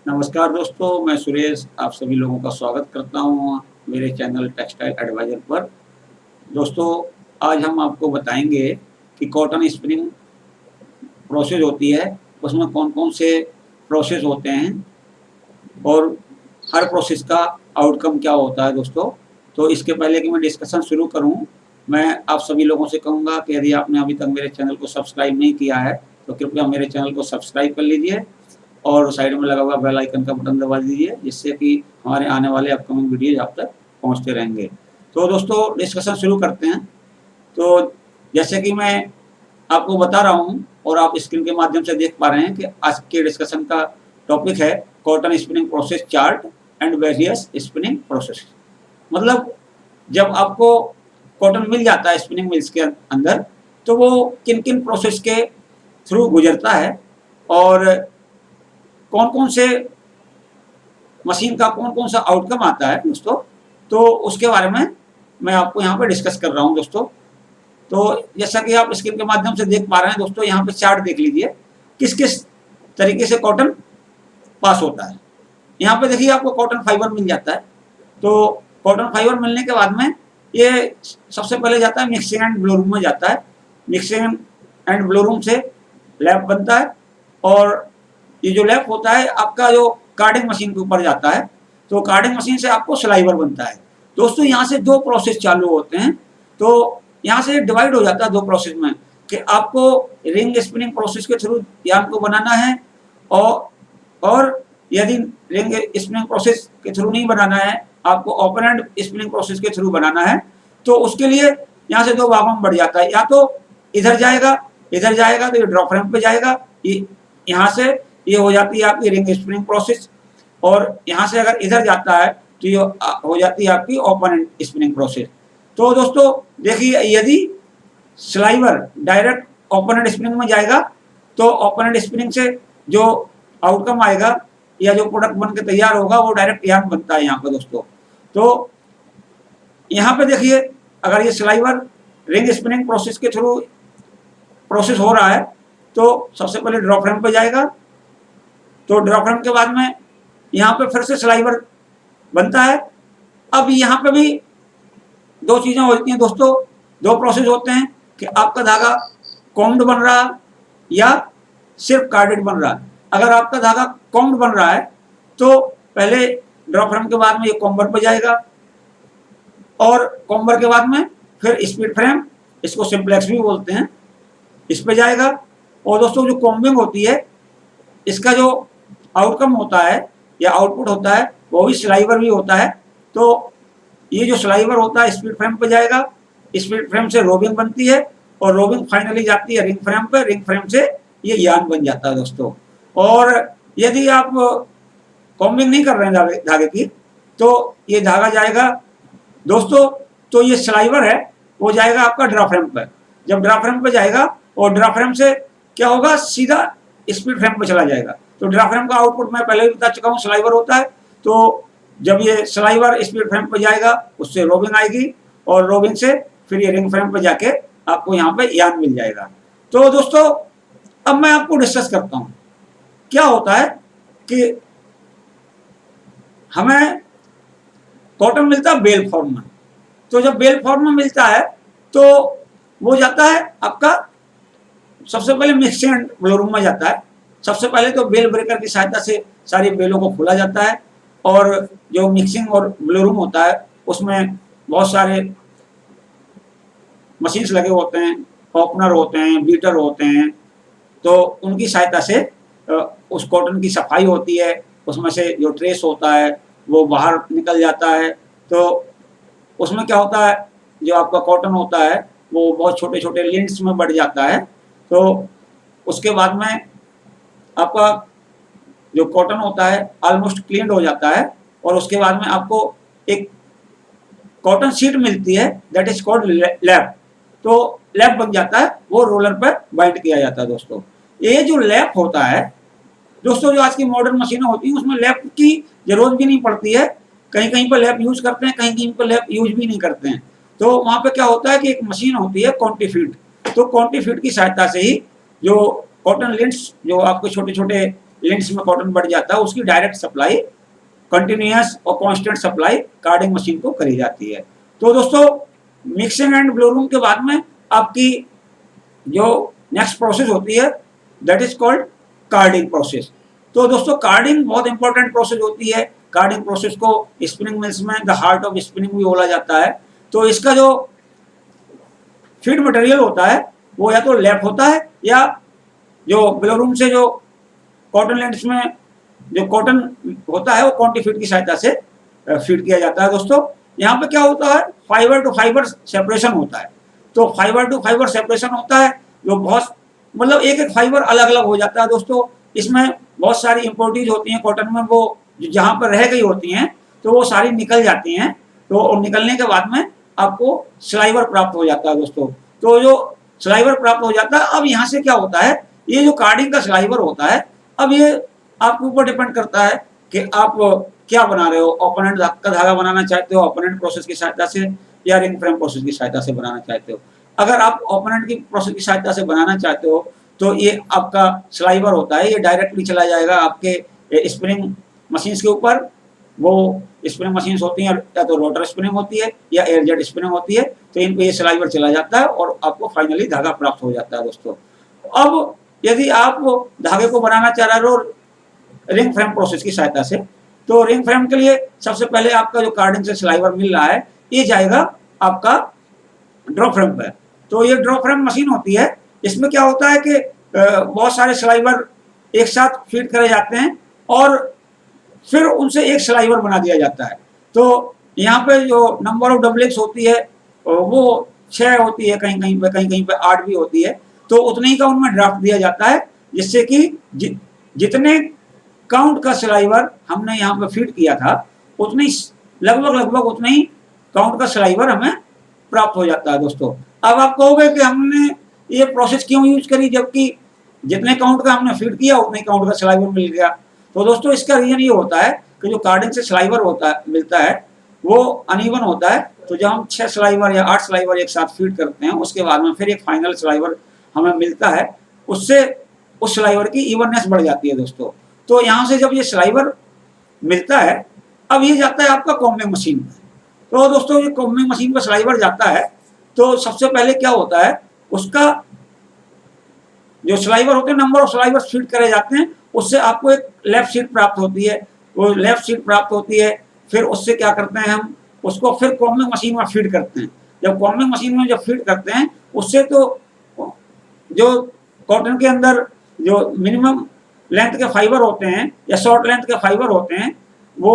नमस्कार दोस्तों, मैं सुरेश आप सभी लोगों का स्वागत करता हूँ मेरे चैनल टेक्सटाइल एडवाइज़र पर। दोस्तों, आज हम आपको बताएँगे कि कॉटन स्पिनिंग प्रोसेस होती है, उसमें कौन-कौन से प्रोसेस होते हैं और हर प्रोसेस का आउटकम क्या होता है दोस्तों। तो इसके पहले कि मैं डिस्कशन शुरू करूँ, मैं आप सभी लोगों से कहूँगा कि यदि आपने अभी तक मेरे चैनल को सब्सक्राइब नहीं किया है, तो कृपया मेरे चैनल को सब्सक्राइब कर लीजिए और साइड में लगा हुआ बेल आइकन का बटन दबा दीजिए, जिससे कि हमारे आने वाले अपकमिंग वीडियोज़ आप तक पहुँचते रहेंगे। तो दोस्तों डिस्कशन शुरू करते हैं। तो जैसे कि मैं आपको बता रहा हूँ और आप स्क्रीन के माध्यम से देख पा रहे हैं कि आज के डिस्कशन का टॉपिक है cotton spinning process chart and various spinning process. मतलब जब आपको कॉटन मिल जाता है स्पिनिंग मिल्स के अंदर, तो वो किन-किन प्रोसेस के थ्रू गुजरता है और कौन-कौन से मशीन का कौन-कौन सा आउटकम आता है दोस्तों, तो उसके बारे में मैं आपको यहाँ पे डिस्कस कर रहा हूँ दोस्तों। तो जैसा कि आप स्क्रीन के माध्यम से देख पा रहे हैं दोस्तों, यहाँ पे चार्ट देख लीजिए, किस-किस तरीके से कॉटन पास होता है। यहाँ पे देखिए आपको कॉटन फाइबर मिल जाता है, तो कॉटन फाइबर मिलने के बाद में ये सबसे पहले जाता है मिक्सिंग एंड ब्लो रूम में जाता है। मिक्सिंग एंड ब्लो रूम से लैप बनता है और ये जो लैप होता है आपका जो कार्डिंग मशीन के ऊपर जाता है, तो कार्डिंग मशीन से आपको स्लाइवर बनता है। दोस्तों यहाँ से दो प्रोसेस चालू होते हैं, तो यहाँ से डिवाइड हो जाता है दो प्रोसेस में कि आपको रिंग स्पिनिंग प्रोसेस के थ्रू यार्न को बनाना है और यदि रिंग स्पिनिंग प्रोसेस के थ्रू नहीं बनाना है, आपको ओपन एंड स्पिनिंग प्रोसेस के थ्रू बनाना है, तो उसके लिए यहाँ से दो भागों में बढ़ जाता है। या तो इधर जाएगा तो ये ड्रॉप फ्रेम पे जाएगा, ये यहाँ से ये हो जाती है आपकी रिंग स्पिनिंग प्रोसेस और यहाँ से अगर इधर जाता है तो ये हो जाती है आपकी ओपन एंड स्पिनिंग प्रोसेस। तो दोस्तों देखिए, यदि sliver direct open and spinning में जाएगा तो ओपन एंड स्पिनिंग से जो आउटकम आएगा या जो प्रोडक्ट बन के तैयार होगा वो डायरेक्ट यार्न बनता है यहाँ पे दोस्तों। तो यहाँ पे देखिए, अगर ये स्लाइवर रिंग स्पिनिंग प्रोसेस के थ्रू प्रोसेस हो रहा है तो सबसे पहले ड्रॉप फ्रेम पे जाएगा, तो ड्रॉप फ्रेम के बाद में यहाँ पे फिर से स्लाइवर बनता है। अब यहाँ पे भी दो चीजें होती हैं दोस्तों, दो प्रोसेस होते हैं कि आपका धागा कॉम्ड बन रहा या सिर्फ कार्डेड बन रहा। अगर आपका धागा कॉम्ड बन रहा है तो पहले ड्रॉप फ्रेम के बाद में ये कॉम्बर पे जाएगा और कॉम्बर के बाद में फिर स्पीड फ्रेम, इसको सिंप्लेक्स भी बोलते हैं, इस पे जाएगा। और दोस्तों जो कॉम्बिंग होती है, इसका जो आउटकम होता है या आउटपुट होता है वो भी स्लाइवर भी होता है। तो ये जो स्लाइवर होता है स्पीड फ्रेम पे जाएगा, स्पीड फ्रेम से रोबिंग बनती है और रोबिंग फाइनली जाती है रिंग फ्रेम पे, रिंग फ्रेम से ये यार्न बन जाता है दोस्तों। और यदि आप कॉम्बिंग नहीं कर रहे हैं धागे की, तो ये धागा जाएगा दोस्तों, तो ये स्लाइवर है वो जाएगा आपका ड्रॉप फ्रेम पर। जब ड्रॉप फ्रेम पे जाएगा और ड्रॉप फ्रेम से क्या होगा, सीधा स्पीड फ्रेम पे चला जाएगा। तो ड्रॉप फ्रेम का आउटपुट मैं पहले भी बता चुका हूँ, स्लाइवर होता है। तो जब ये स्लाइवर स्पीड फ्रेम पे जाएगा उससे रोबिंग आएगी और रोबिंग से फिर ये रिंग फ्रेम पे जाके आपको यहाँ पे यार्न मिल जाएगा। तो दोस्तों अब मैं आपको डिस्कस करता हूँ क्या होता है कि हमें कॉटन मिलता है बेल फॉर्म में। तो जब बेल फॉर्म में मिलता है तो वो जाता है आपका सबसे पहले मिक्सिंग एंड ब्लो रूम में जाता है। सबसे पहले तो बेल ब्रेकर की सहायता से सारी बेलों को खोला जाता है और जो मिक्सिंग और ब्लो रूम होता है उसमें बहुत सारे मशीन्स लगे होते हैं, ओपनर होते हैं, बीटर होते हैं, तो उनकी सहायता से उस कॉटन की सफाई होती है, उसमें से जो ट्रेस होता है वो बाहर निकल जाता है। तो उसमें क्या होता है, जो आपका कॉटन होता है वो बहुत छोटे छोटे लिंट्स में बढ़ जाता है। तो उसके बाद में आपका जो कॉटन होता है ऑलमोस्ट क्लीन हो जाता है और उसके बाद में आपको एक कॉटन शीट मिलती है, दैट इज कॉल्ड लैप। तो लैप बन जाता है, वो रोलर पर बाइंड किया जाता है दोस्तों। ये जो लैप होता है दोस्तों, जो आज की मॉडर्न मशीनें होती हैं उसमें लैप की जरूरत भी नहीं पड़ती है। कहीं कहीं पर लैप यूज करते हैं, कहीं कहीं पर लैप यूज भी नहीं करते हैं। तो वहाँ पे क्या होता है कि एक मशीन होती है कॉन्टीफीड, तो कॉन्टीफीड की सहायता से ही जो कॉटन लिंट्स जो आपके छोटे छोटे लेंथ्स में कॉटन बढ़ जाता है, उसकी डायरेक्ट सप्लाई कंटिन्यूअस और कांस्टेंट सप्लाई कार्डिंग मशीन को करी जाती है। तो दोस्तों मिक्सिंग एंड ब्लोरूम के बाद में आपकी जो नेक्स्ट प्रोसेस होती है that is called carding process. तो दोस्तों कार्डिंग बहुत इंपॉर्टेंट प्रोसेस होती है। कार्डिंग प्रोसेस को स्पिनिंग मिल्स में द हार्ट ऑफ स्पिनिंग भी बोला जाता है। तो इसका जो फीड मटेरियल होता है वो या तो लैप होता है या जो ब्लोरूम से जो कॉटन लेंथ्स में जो कॉटन होता है वो क्वांटिफीड की सहायता से फीड किया जाता है। दोस्तों यहाँ पे क्या होता है, फाइबर टू फाइबर सेपरेशन होता है। तो फाइबर टू फाइबर सेपरेशन होता है जो बहुत मतलब एक एक फाइबर अलग अलग हो जाता है। दोस्तों इसमें बहुत सारी इम्प्योरिटीज होती हैं कॉटन में, वो जहाँ पर रह गई होती हैं तो वो सारी निकल जाती हैं। तो और निकलने के बाद में आपको स्लाइवर प्राप्त हो जाता है। दोस्तों तो जो स्लाइवर प्राप्त हो जाता है, अब यहाँ से क्या होता है, ये जो कार्डिंग का स्लाइवर होता है, अब ये आपके ऊपर डिपेंड करता है कि आप क्या बना रहे हो। ओपोनेंट का धागा बनाना चाहते हो ओपोनेंट प्रोसेस की सहायता से या रिंग फ्रेम प्रोसेस की सहायता से बनाना चाहते हो। अगर आप ओपोनेंट की प्रोसेस की सहायता से बनाना चाहते हो तो ये आपका स्लाइवर होता है, ये डायरेक्टली चला जाएगा आपके स्पिनिंग मशीन्स के ऊपर। वो स्पिनिंग मशीन्स होती हैं या तो रोटर स्पिनिंग होती है या एयरजेट स्पिनिंग होती है, तो इन पे ये स्लाइवर चला जाता है और आपको फाइनली धागा प्राप्त हो जाता है। दोस्तों अब यदि आप धागे को बनाना चाह रहे हो रिंग फ्रेम प्रोसेस की सहायता से, तो रिंग फ्रेम के लिए सबसे पहले आपका जो कार्डिंग से स्लाइवर मिल रहा है ये जाएगा आपका ड्रॉ फ्रेम पर। तो ये ड्रॉ फ्रेम मशीन होती है, इसमें क्या होता है कि बहुत सारे स्लाइवर एक साथ फीड करे जाते हैं और फिर उनसे एक स्लाइवर बना दिया जाता है। तो यहाँ पे जो नंबर ऑफ डबलिंग्स होती है वो 6 होती है, कहीं कहीं पे 8 भी होती है। तो उतने ही का उनमें ड्राफ्ट दिया जाता है जिससे कि जितने काउंट का स्लाइवर हमने यहाँ पे फीड किया था उतने लगभग उतने ही काउंट का स्लाइवर हमें प्राप्त हो जाता है। दोस्तों अब आप कहोगे कि हमने ये प्रोसेस क्यों यूज करी जबकि जितने काउंट का हमने फीड किया उतने काउंट का स्लाइवर मिल गया। तो दोस्तों इसका रीजन ये होता है कि जो कार्डिंग से स्लाइवर होता है मिलता है वो अनइवन होता है। तो जब हम 6 स्लाइवर या 8 स्लाइवर एक साथ फीड करते हैं उसके बाद में फिर एक फाइनल स्लाइवर हमें मिलता है, उससे उस स्लाइवर की इवननेस बढ़ जाती है। दोस्तों तो यहाँ से जब ये स्लाइवर मिलता है अब ये जाता है आपका कॉम्बिंग मशीन में। तो दोस्तों ये कॉम्बिंग मशीन पर स्लाइवर जाता है तो सबसे पहले क्या होता है, उसका जो स्लाइवर होते हैं नंबर ऑफ स्लाइवर फीड करे जाते हैं, उससे आपको एक लेफ्ट शीट प्राप्त होती है। वो लेफ्ट शीट प्राप्त होती है, फिर उससे क्या करते हैं हम उसको फिर कॉम्बिंग मशीन में फीड करते हैं। जब कॉम्बिंग मशीन में जब फीड करते हैं उससे तो जो कॉटन के अंदर जो मिनिमम लेंथ के फाइबर होते हैं या शॉर्ट लेंथ के फाइबर होते हैं वो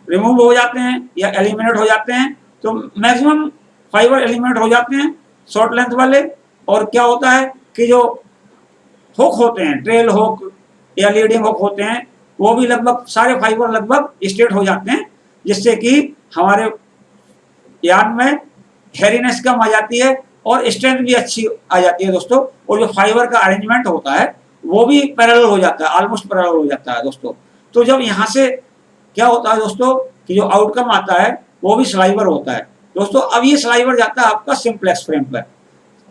रिमूव हो जाते हैं या एलिमिनेट हो जाते हैं। तो मैक्सिमम फाइबर एलिमिनेट हो जाते हैं शॉर्ट लेंथ वाले। और क्या होता है कि जो हुक होते हैं ट्रेल हुक या लीडिंग हुक होते हैं वो भी लगभग सारे फाइबर लगभग स्ट्रेट हो जाते हैं, जिससे कि हमारे यार्न में हेरीनेस कम आ जाती है और स्ट्रेंथ भी अच्छी आ जाती है। दोस्तों और जो फाइबर का अरेंजमेंट होता है वो भी पैरेलल हो जाता है, ऑलमोस्ट पैरेलल हो जाता है। दोस्तों तो जब यहाँ से क्या होता है दोस्तों कि जो आउटकम आता है वो भी स्लाइवर होता है। दोस्तों अब ये स्लाइवर जाता है आपका सिंप्लेक्स फ्रेम पर।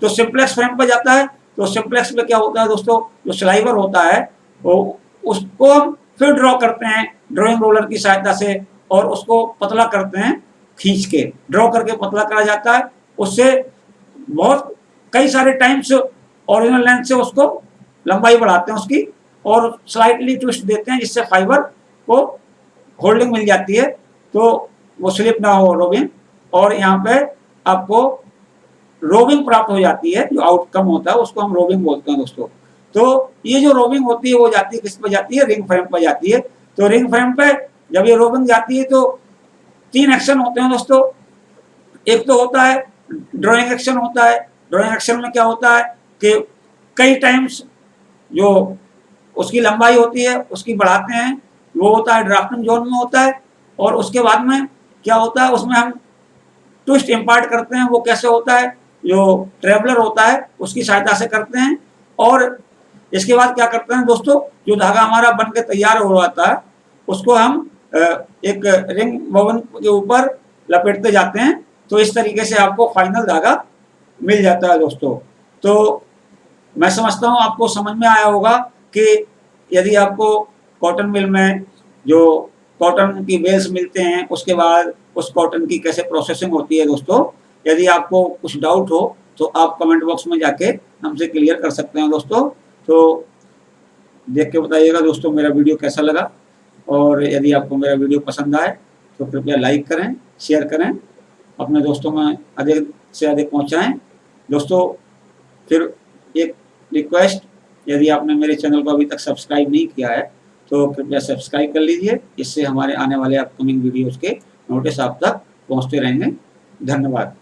तो सिंप्लेक्स फ्रेम पर जाता है तो सिंप्लेक्स में क्या होता है दोस्तों, जो स्लाइवर होता है वो उसको हम फिर ड्रॉ करते हैं ड्राइंग रोलर की सहायता से और उसको पतला करते हैं, खींच के ड्रॉ करके पतला करा जाता है। उससे बहुत कई सारे टाइम्स ओरिजिनल लेंथ से उसको लंबाई बढ़ाते हैं उसकी और स्लाइटली ट्विस्ट देते हैं जिससे फाइबर को होल्डिंग मिल जाती है तो वो स्लिप ना हो रोबिंग, और यहाँ पे आपको रोबिंग प्राप्त हो जाती है। जो आउटकम होता है उसको हम रोबिंग बोलते हैं। दोस्तों तो ये जो रोबिंग होती है वो जाती है किस पे जाती है, रिंग फ्रेम पर जाती है। तो रिंग फ्रेम पे जब ये रोबिंग जाती है तो 3 एक्शन होते हैं दोस्तों। एक तो होता है ड्राइंग एक्शन होता है। ड्राइंग एक्शन में क्या होता है कि कई टाइम्स जो उसकी लंबाई होती है उसकी बढ़ाते हैं, वो होता है ड्राफ्टिंग जोन में होता है। और उसके बाद में क्या होता है उसमें हम ट्विस्ट इम्पार्ट करते हैं। वो कैसे होता है, जो ट्रेवलर होता है उसकी सहायता से करते हैं। और इसके बाद क्या करते हैं दोस्तों, जो धागा हमारा बन के तैयार हो जाता है उसको हम एक रिंग बोबिन के ऊपर लपेटते जाते हैं। तो इस तरीके से आपको फाइनल धागा मिल जाता है। दोस्तों तो मैं समझता हूँ आपको समझ में आया होगा कि यदि आपको कॉटन मिल में जो कॉटन की बेल्स मिलते हैं, उसके बाद उस कॉटन की कैसे प्रोसेसिंग होती है दोस्तों, यदि आपको कुछ डाउट हो तो आप कमेंट बॉक्स में जाके हमसे क्लियर कर सकते हैं दोस्तों। तो देख के बताइएगा दोस्तों मेरा वीडियो कैसा लगा, और यदि आपको मेरा वीडियो पसंद आए तो कृपया लाइक करें, शेयर करें, अपने दोस्तों में अधिक से अधिक पहुंचाएं। दोस्तों फिर एक रिक्वेस्ट, यदि आपने मेरे चैनल को अभी तक सब्सक्राइब नहीं किया है तो कृपया सब्सक्राइब कर लीजिए, इससे हमारे आने वाले अपकमिंग वीडियोज़ के नोटिस आप तक पहुँचते रहेंगे। धन्यवाद।